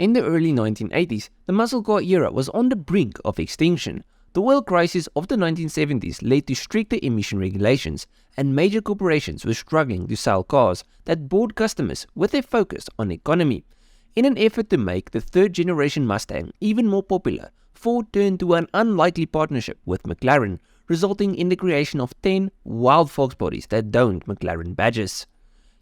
In the early 1980s, the muscle car era was on the brink of extinction. The oil crisis of the 1970s led to stricter emission regulations, and major corporations were struggling to sell cars that bored customers with their focus on economy. In an effort to make the third-generation Mustang even more popular, Ford turned to an unlikely partnership with McLaren, resulting in the creation of 10 wild fox bodies that donned McLaren badges.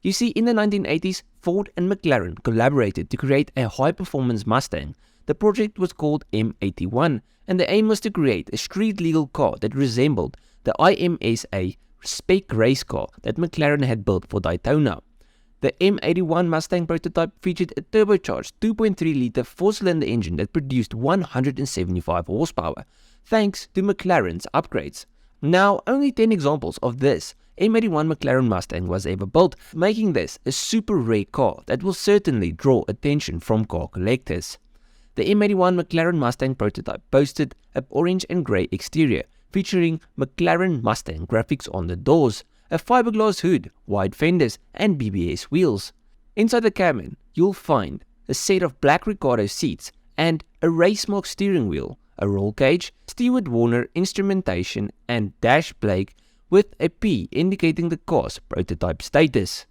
You see, in the 1980s, Ford and McLaren collaborated to create a high-performance Mustang. The project was called M81, and the aim was to create a street-legal car that resembled the IMSA-spec race car that McLaren had built for Daytona. The M81 Mustang Prototype featured a turbocharged 2.3-litre four-cylinder engine that produced 175 horsepower, thanks to McLaren's upgrades. Now, only 10 examples of this M81 McLaren Mustang was ever built, making this a super rare car that will certainly draw attention from car collectors. The M81 McLaren Mustang Prototype boasted an orange and grey exterior, featuring McLaren Mustang graphics on the doors, a fiberglass hood, wide fenders, and BBS wheels. Inside the cabin, you'll find a set of black Ricardo seats and a race-mark steering wheel, a roll cage, Stewart Warner instrumentation, and dash plate with a P indicating the car's prototype status.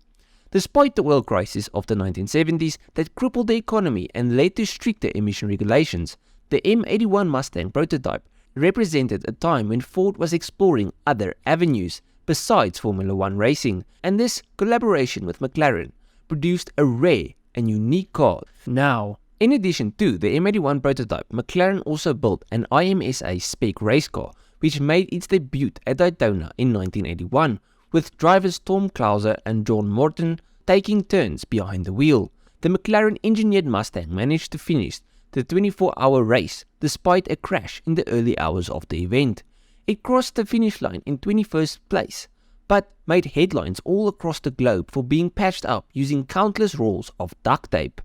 Despite the oil crisis of the 1970s that crippled the economy and led to stricter emission regulations, the M81 Mustang Prototype represented a time when Ford was exploring other avenues besides Formula One racing, and this collaboration with McLaren produced a rare and unique car. Now, in addition to the M81 Prototype, McLaren also built an IMSA-spec race car, which made its debut at Daytona in 1981, with drivers Tom Clauser and John Morton taking turns behind the wheel. The McLaren-engineered Mustang managed to finish the 24-hour race despite a crash in the early hours of the event. It crossed the finish line in 21st place, but made headlines all across the globe for being patched up using countless rolls of duct tape.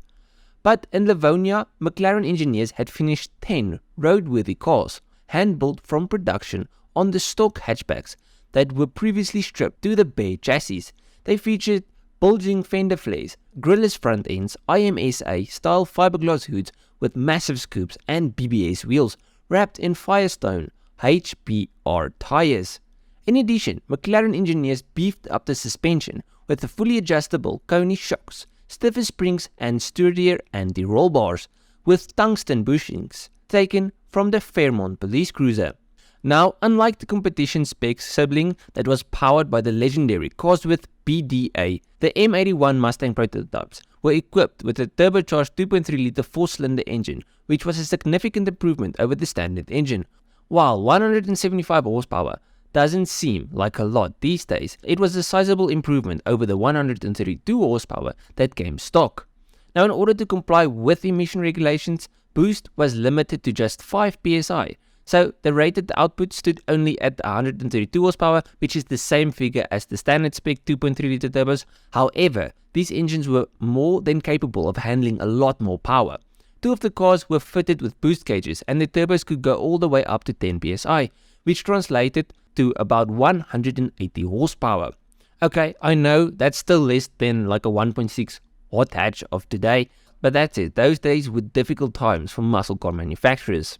But in Livonia, McLaren engineers had finished 10 roadworthy cars, hand-built from production on the stock hatchbacks that were previously stripped to the bare chassis. They featured bulging fender flares, grillless front ends, IMSA-style fiberglass hoods with massive scoops, and BBS wheels wrapped in Firestone HPR tires. In addition, McLaren engineers beefed up the suspension with the fully adjustable Coney shocks, stiffer springs, and sturdier anti-roll bars with tungsten bushings taken from the Fairmont police cruiser. Now, unlike the competition spec sibling that was powered by the legendary Cosworth PDA, the M81 Mustang prototypes were equipped with a turbocharged 2.3-litre four-cylinder engine, which was a significant improvement over the standard engine. While 175 horsepower doesn't seem like a lot these days, it was a sizable improvement over the 132 horsepower that came stock. Now, in order to comply with emission regulations, boost was limited to just 5 psi, so the rated output stood only at 132 horsepower, which is the same figure as the standard spec 2.3-litre turbos. However, these engines were more than capable of handling a lot more power. Two of the cars were fitted with boost cages, and the turbos could go all the way up to 10 psi, which translated to about 180 horsepower. Okay, I know that's still less than like a 1.6 hot hatch of today, but that's it. Those days were difficult times for muscle car manufacturers.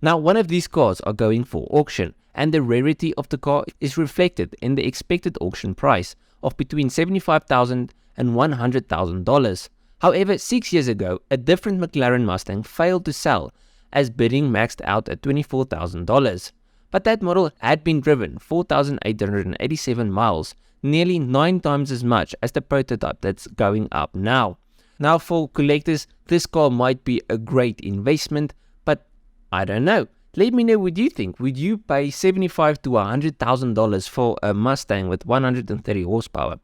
Now, one of these cars are going for auction, and the rarity of the car is reflected in the expected auction price of between $75,000 and $100,000. However, 6 years ago, a different McLaren Mustang failed to sell, as bidding maxed out at $24,000. But that model had been driven 4,887 miles, nearly 9 times as much as the prototype that's going up now. Now, for collectors, this car might be a great investment, but I don't know. Let me know what you think. Would you pay $75,000 to $100,000 for a Mustang with 130 horsepower?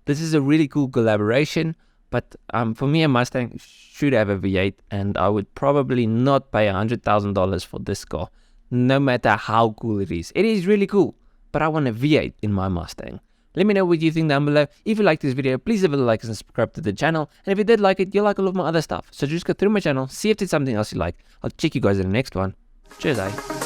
This is a really cool collaboration, but for me, a Mustang should have a V8, and I would probably not pay $100,000 for this car, no matter how cool it is. It is really cool, but I want a V8 in my Mustang. Let me know what you think down below. If you liked this video, please leave a like and subscribe to the channel. And if you did like it, you'll like all of my other stuff. So just go through my channel, see if there's something else you like. I'll check you guys in the next one. Cheers, eh?